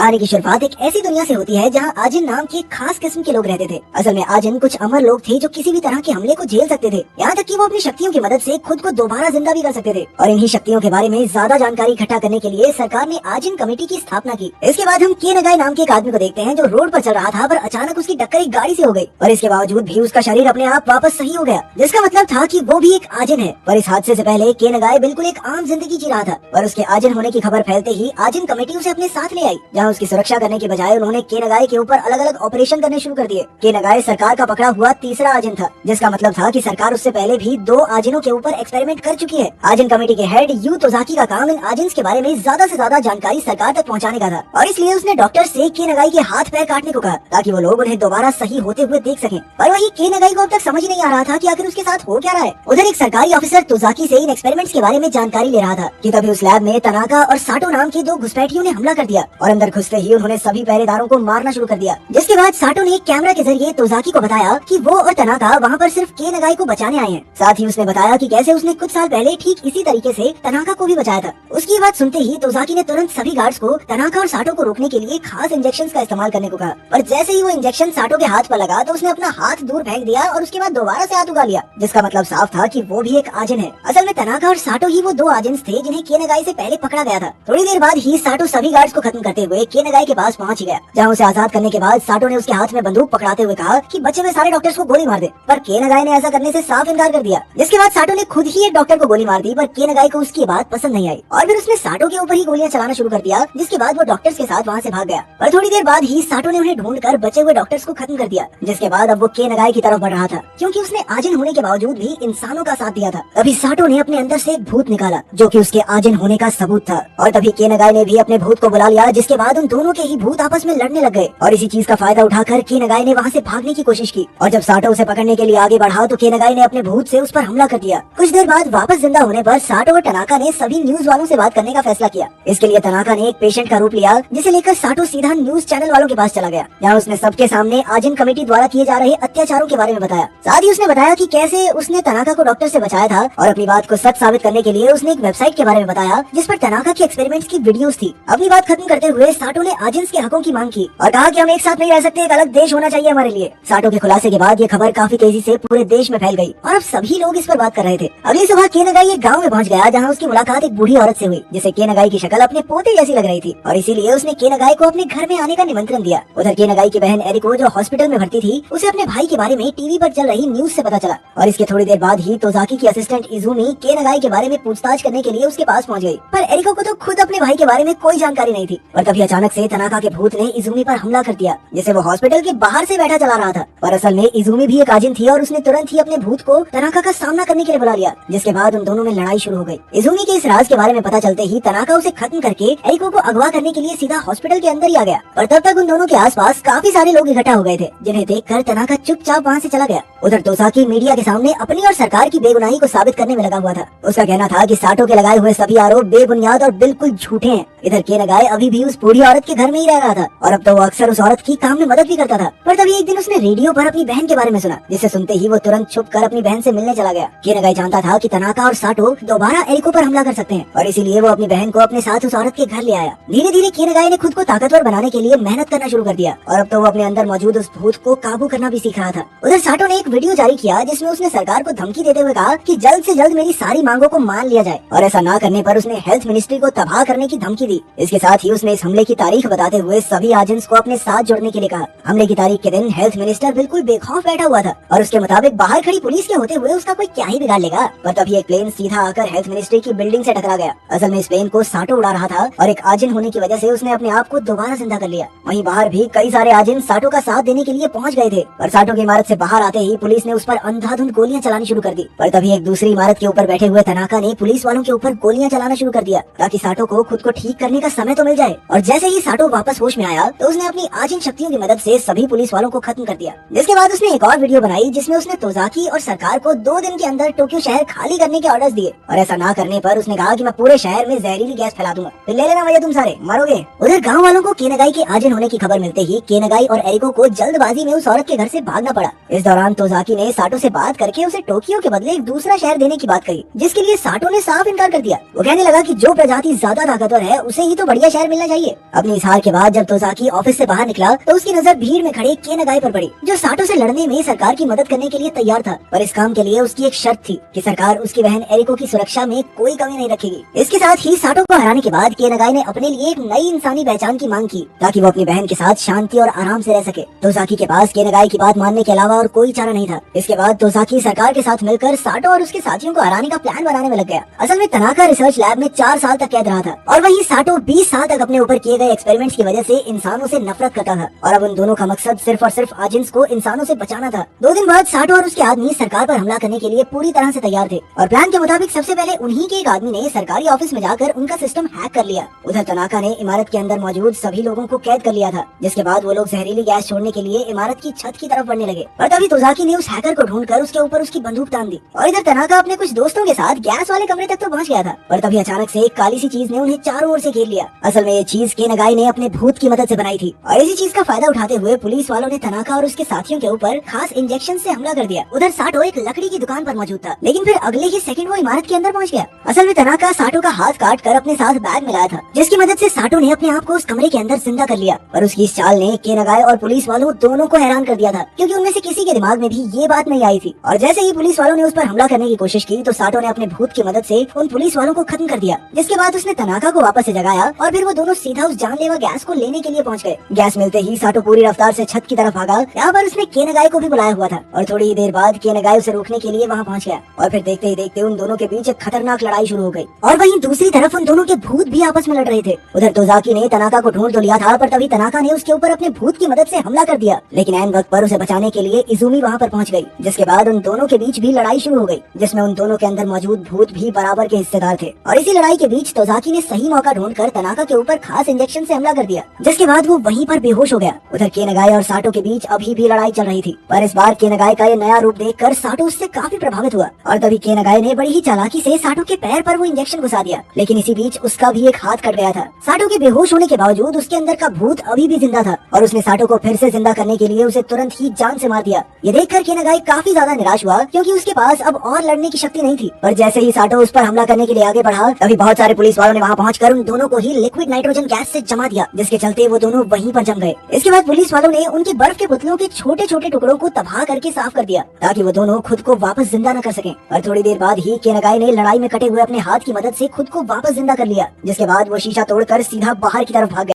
कहानी की शुरुआत एक ऐसी दुनिया से होती है जहाँ आजिन नाम के एक खास किस्म के लोग रहते थे। असल में आजिन कुछ अमर लोग थे जो किसी भी तरह के हमले को झेल सकते थे, यहाँ तक कि वो अपनी शक्तियों की मदद से खुद को दोबारा जिंदा भी कर सकते थे। और इन्हीं शक्तियों के बारे में ज्यादा जानकारी इकट्ठा करने के लिए सरकार ने आजिन कमेटी की स्थापना की। इसके बाद हम के नगाई नाम के एक आदमी को देखते हैं जो रोड पर चल रहा था, पर अचानक उसकी टक्कर एक गाड़ी से हो गई और इसके बावजूद भी उसका शरीर अपने आप वापस सही हो गया, जिसका मतलब था कि वो भी एक आजिन है। पर इस हादसे से पहले के नगाई बिल्कुल एक आम जिंदगी जी रहा था, पर उसके आजिन होने की खबर फैलते ही आजिन कमेटी उसे अपने साथ ले आई, जहाँ उसकी सुरक्षा करने के बजाय उन्होंने के नगाई के ऊपर अलग अलग ऑपरेशन करने शुरू कर दिए। के नगाई सरकार का पकड़ा हुआ तीसरा आजिन था, जिसका मतलब था कि सरकार उससे पहले भी 2 आजिनों के ऊपर एक्सपेरिमेंट कर चुकी है। आजिन कमेटी के हेड यू तोजाकी का काम इन आजिन्स के बारे में ज्यादा से ज्यादा जानकारी सरकार तक पहुंचाने का था, और इसलिए उसने डॉक्टर से के नगाई के हाथ पैर काटने को कहा ताकि वो लोग उन्हें दोबारा सही होते हुए देख सकें। पर वही के नगाई को अब तक समझ नहीं आ रहा था कि आखिर उसके साथ हो क्या रहा है। उधर एक सरकारी ऑफिसर तोजाकी से इन एक्सपेरिमेंट्स के बारे में जानकारी ले रहा था कि तभी उस लैब में तनाका और साटो नाम के 2 घुसपैठियों ने हमला कर दिया और अंदर घुसते ही उन्होंने सभी पहरेदारों को मारना शुरू कर दिया। जिसके बाद साटो ने एक कैमरा के जरिए तोजाकी को बताया कि वो और तनाका वहाँ पर सिर्फ के नगाई को बचाने आए हैं। साथ ही उसने बताया कि कैसे उसने कुछ साल पहले ठीक इसी तरीके से तनाका को भी बचाया था। उसकी बात सुनते ही तोजाकी ने तुरंत सभी गार्ड्स को तनाका और साटो को रोकने के लिए खास इंजेक्शन का इस्तेमाल करने को कहा। पर जैसे ही वो इंजेक्शन साटो के हाथ पर लगा तो उसने अपना हाथ दूर फेंक दिया और उसके बाद दोबारा से हाथ उगा लिया, जिसका मतलब साफ था कि वो भी एक आजिन है। असल में तनाका और साटो ही वो 2 आजिन्स थे जिन्हें के नगाई से पहले पकड़ा गया था। थोड़ी देर बाद ही साटो सभी गार्ड्स को खत्म करते हुए के नगाई के पास पहुंच गया, जहाँ उसे आजाद करने के बाद साटो ने उसके हाथ में बंदूक पकड़ाते हुए कहा कि बचे हुए सारे डॉक्टर्स को गोली मार दे। पर के नगाई ने ऐसा करने से साफ इनकार कर दिया। जिसके बाद साटो ने खुद ही एक डॉक्टर को गोली मार दी, पर के नगाई को उसकी बात पसंद नहीं आई और फिर उसने साटो के ऊपर ही गोलियां चलाना शुरू कर दिया। जिसके बाद वो डॉक्टर्स के साथ वहाँ से भाग गया। पर थोड़ी देर बाद ही साटो ने उन्हें ढूंढकर बचे हुए डॉक्टर्स को खत्म कर दिया। जिसके बाद अब वो के नगाई की तरफ बढ़ रहा था, क्योंकि उसने आजिन होने के बावजूद भी इंसानों का साथ दिया था। तभी साटो ने अपने अंदर से एक भूत निकाला जो कि उसके आजिन होने का सबूत था, और तभी के नगाई ने भी अपने भूत को बुला लिया। जिसके बाद उन दोनों के ही भूत आपस में लड़ने लग गए और इसी चीज का फायदा उठाकर के नगाई ने वहाँ से भागने की कोशिश की। और जब साटो उसे पकड़ने के लिए आगे बढ़ा तो के नगाई ने अपने भूत से उस पर हमला कर दिया। कुछ देर बाद वापस जिंदा होने पर साटो और तनाका ने सभी न्यूज वालों से बात करने का फैसला किया। इसके लिए तनाका ने एक पेशेंट का रूप लिया, जिसे लेकर साटो सीधा न्यूज चैनल वालों के पास चला गया, जहाँ उसने सबके सामने आजिन कमेटी द्वारा किए जा रहे अत्याचारों के बारे में बताया। साथ ही उसने बताया कि कैसे उसने तनाका को डॉक्टर से बचाया था, और अपनी बात को सच साबित करने के लिए उसने एक वेबसाइट के बारे में बताया जिस पर तनाका के एक्सपेरिमेंट्स की वीडियोस थी। अपनी बात खत्म करते हुए साटो ने आजिन्स के हकों की मांग की और कहा कि हम एक साथ नहीं रह सकते, एक अलग देश होना चाहिए हमारे लिए। साटो के खुलासे के बाद ये खबर काफी तेजी से पूरे देश में फैल गई और अब सभी लोग इस पर बात कर रहे थे। अगली सुबह के नगाई एक गाँव में पहुंच गया, जहाँ उसकी मुलाकात एक बूढ़ी औरत से हुई जिसे के नगाई की शक्ल अपने पोते जैसी लग रही थी, और इसीलिए उसने के नगाई को अपने घर में आने का निमंत्रण दिया। उधर के नगाई की बहन एरिको जो हॉस्पिटल में भर्ती थी, उसे अपने भाई के बारे में टीवी पर चल रही न्यूज से पता चला, और इसके थोड़ी देर बाद ही तोजाकी की असिस्टेंट इजुमी के नगाई के बारे में पूछताछ करने के लिए उसके पास पहुंच गई। पर एरिको को तो खुद अपने भाई के बारे में कोई जानकारी नहीं थी। और तभी अचानक से तनाका के भूत ने इजुमी पर हमला कर दिया, जिसे वो हॉस्पिटल के बाहर से बैठा चला रहा था। पर असल में इजुमी भी एक आजिन थी और उसने तुरंत ही अपने भूत को तनाका का सामना करने के लिए बुला लिया। जिसके बाद उन दोनों में लड़ाई शुरू हो गई। इजुमी के इस राज के बारे में पता चलते ही तनाका उसे खत्म करके एरिको को अगवा करने के लिए सीधा हॉस्पिटल के अंदर ही आ गया। और तब तक उन दोनों के आसपास काफी सारे लोग इकट्ठा हो गए थे, जिन्हें देखकर तनाका चुपचाप वहाँ से चला गया। उधर तोजाकी मीडिया के सामने अपनी और सरकार की बेगुनाही को साबित करने में लगा हुआ था। उसका कहना था कि साटो के लगाए हुए सभी आरोप बेबुनियाद और बिल्कुल झूठे हैं। इधर के नगाई अभी भी उस बूढ़ी औरत के घर में ही रह रहा था, और अब तो वो अक्सर उस औरत की काम में मदद भी करता था। पर तभी एक दिन उसने रेडियो पर अपनी बहन के बारे में सुना, जिसे सुनते ही वो तुरंत छुपकर अपनी बहन से मिलने चला गया। के नगाई जानता था कि तनाका और साटो दोबारा एरिको पर हमला कर सकते हैं, और इसीलिए वो अपनी बहन को अपने साथ उस औरत के घर ले आया। धीरे धीरे के नगाई ने खुद को ताकतवर बनाने के लिए मेहनत करना शुरू कर दिया, और अब तो वो अपने अंदर मौजूद उस भूत को काबू करना भी सीख रहा था। उधर साटो ने एक वीडियो जारी किया जिसमें उसने सरकार को धमकी देते हुए कहा कि जल्द से जल्द मेरी सारी मांगों को मान लिया जाए, और ऐसा ना करने पर उसने हेल्थ मिनिस्ट्री को तबाह करने की धमकी दी। इसके साथ ही उसने इस हमले की तारीख बताते हुए सभी आजिन्स को अपने साथ जोड़ने के लिए कहा। हमले की तारीख के दिन हेल्थ मिनिस्टर बिल्कुल बेखौफ बैठा हुआ था, और उसके मुताबिक बाहर खड़ी पुलिस के होते हुए उसका कोई क्या ही बिगाड़ लेगा। पर तभी एक प्लेन सीधा आकर हेल्थ मिनिस्ट्री की बिल्डिंग से टकरा गया। असल में इस प्लेन को साटो उड़ा रहा था, और एक आजिन होने की वजह से उसने अपने आप को दोबारा जिंदा कर लिया। वहीं बाहर भी कई सारे आजिन साटो का साथ देने के लिए पहुंच गए थे, पर साटो की इमारत से बाहर आते ही पुलिस ने उस पर अंधाधुंध गोलियां चलानी शुरू कर दी। पर तभी एक दूसरी इमारत के ऊपर बैठे हुए तनाका ने पुलिस वालों के ऊपर गोलियां चलाना शुरू कर दिया, ताकि साटो को खुद को ठीक करने का समय तो मिल जाए। और जैसे ही साटो वापस होश में आया तो उसने अपनी आजिन शक्तियों की मदद से सभी पुलिस वालों को खत्म कर दिया। जिसके बाद उसने एक और वीडियो बनाई जिसमें उसने तोजाकी और सरकार को 2 दिन के अंदर टोक्यो शहर खाली करने के ऑर्डर्स दिए, और ऐसा ना करने पर उसने कहा कि मैं पूरे शहर में जहरीली गैस फैला दूंगा, फिर ले लेना भैया तुम सारे मरोगे। उधर गाँव वालों को के नगाई के आजिन होने की खबर मिलते ही के नगाई और एरिको को जल्दबाजी में उस औरत के घर से भागना पड़ा। इस दौरान तोजाकी ने साटो से बात करके उसे टोक्यो के बदले एक दूसरा शहर देने की बात कही, जिसके लिए साटो ने साफ इनकार कर दिया। वो कहने लगा कि जो प्रजाति ज्यादा ताकतवर है उसे ही तो बढ़िया शहर मिलना चाहिए। अपनी इस हार के बाद जब तोजाकी ऑफिस से बाहर निकला तो उसकी नजर भीड़ में खड़े के नगाई पर पड़ी, जो साटो से लड़ने में सरकार की मदद करने के लिए तैयार था। पर इस काम के लिए उसकी एक शर्त थी कि सरकार उसकी बहन एरिको की सुरक्षा में कोई कमी नहीं रखेगी। इसके साथ ही साटो को हराने के बाद के नगाई ने अपने लिए एक नई इंसानी पहचान की मांग की, ताकि वो अपनी बहन के साथ शांति और आराम से रह सके। तोजाकी के पास के नगाई की बात मानने के अलावा और कोई चारा नहीं था। इसके बाद तोजाकी सरकार के साथ मिलकर साटो और उसके साथियों को हराने का प्लान बनाने में लग गया। असल में तनाका रिसर्च लैब में 4 साल तक कैद रहा था और वहीं साटो 20 साल तक अपने ऊपर किए गए एक्सपेरिमेंट्स की वजह से इंसानों से नफरत करता था। और अब उन दोनों का मकसद सिर्फ और सिर्फ आजिन्स को इंसानों से बचाना था। 2 दिन बाद साटो और उसके आदमी सरकार पर हमला करने के लिए पूरी तरह से तैयार थे और प्लान के मुताबिक सबसे पहले उन्हीं के एक आदमी ने सरकारी ऑफिस में जाकर उनका सिस्टम हैक कर लिया। उधर तनाका ने इमारत के अंदर मौजूद सभी लोगों को कैद कर लिया था, जिसके बाद वो लोग जहरीली गैस छोड़ने के लिए इमारत की छत की तरफ बढ़ने लगे। और तभी तोजाकी ने उस हैकर को ढूंढकर उसके ऊपर उसकी बंदूक तान दी और इधर तनाका अपने कुछ दोस्तों के साथ गैस वाले कमरे तक तो पहुंच गया था। और तभी अचानक से एक काली सी चीज ने उन्हें चारों ओर से घेर लिया। असल में ये चीज के नगाई ने अपने भूत की मदद से बनाई थी और इसी चीज का फायदा उठाते हुए पुलिस वालों ने तनाका और उसके साथियों के ऊपर खास इंजेक्शन से हमला कर दिया। उधर साटो एक लकड़ी की दुकान पर मौजूद था, लेकिन फिर अगले ही सेकंड वो इमारत के अंदर पहुंच गया। असल में तनाका साटो का हाथ काट कर अपने साथ बैग में लाया था, जिसकी मदद से साटो ने अपने आप को उस कमरे के अंदर जिंदा कर लिया। और उसकी इस चाल ने के नगाई और पुलिस वालों दोनों को हैरान कर दिया था, क्योंकि उनमें से किसी के दिमाग में भी ये बात नहीं आई थी। और जैसे ही पुलिस वालों ने उस पर हमला करने की कोशिश की तो साटो ने अपने भूत की मदद से उन पुलिस वालों को खत्म कर दिया। जिसके बाद उसने तनाका को वापस से जगाया और फिर वो दोनों सीधा उस जानलेवा गैस को लेने के लिए पहुंच गए। गैस मिलते ही साटो पूरी रफ्तार से छत की तरफ भागा। यहाँ पर उसने के नगाई को भी बुलाया हुआ था और थोड़ी ही देर बाद के नगाई उसे रोकने के लिए वहाँ पहुँच गया। और फिर देखते ही देखते उन दोनों के बीच एक खतरनाक लड़ाई शुरू हो गई और वहीं दूसरी तरफ उन दोनों के भूत भी आपस में लड़ रहे थे। उधर तोजाकी ने तनाका को ढूंढ तो लिया था, पर तभी तनाका ने उसके ऊपर अपने भूत की मदद से हमला कर दिया। लेकिन ऐन वक्त पर उसे बचाने के लिए इजुमी वहाँ पर पहुँच गई, जिसके बाद उन दोनों के बीच भी लड़ाई शुरू हो गई, जिसमें उन दोनों के अंदर मौजूद भूत भी बराबर के हिस्सेदार थे। और इसी लड़ाई के बीच तोजाकी ने सही मौका ढूंढकर तनाका के ऊपर खास इंजेक्शन से हमला कर दिया, जिसके बाद वो वहीं पर बेहोश हो गया। उधर के नगाई और साटो के बीच अभी भी लड़ाई चल रही थी, पर इस बार के नगाई का ये नया रूप देखकर साटो उससे काफी प्रभावित हुआ। और तभी के नगाई ने बड़ी ही चालाकी से साटो के पैर पर वो इंजेक्शन घुसा दिया, लेकिन इसी बीच उसका भी एक हाथ कट गया था। साटो के बेहोश होने के बावजूद उसके अंदर का भूत अभी भी जिंदा था और उसने साटो को फिर से जिंदा करने के लिए उसे तुरंत ही जान से मार दिया। ये देखकर के नगाई काफी ज्यादा निराश हुआ, क्योंकि उसके पास अब और लड़ने की शक्ति नहीं थी। पर जैसे ही साटो उस पर हमला करने के लिए आगे बढ़ा, तभी बहुत सारे पुलिस वालों ने वहाँ पहुंचकर उन दोनों को ही लिक्विड नाइट्रोजन गैस से जमा दिया, जिसके चलते वो दोनों वहीं पर जम गए। इसके बाद पुलिस वालों ने उनके बर्फ के पुतलों के छोटे छोटे टुकड़ों को तबाह करके साफ कर दिया, ताकि वो दोनों खुद को वापस जिंदा न कर सकें। और थोड़ी देर बाद ही के नगाई ने लड़ाई में कटे हुए अपने हाथ की मदद से खुद को वापस जिंदा कर लिया, जिसके बाद वो शीशा तोड़कर सीधा बाहर की तरफ भाग गया।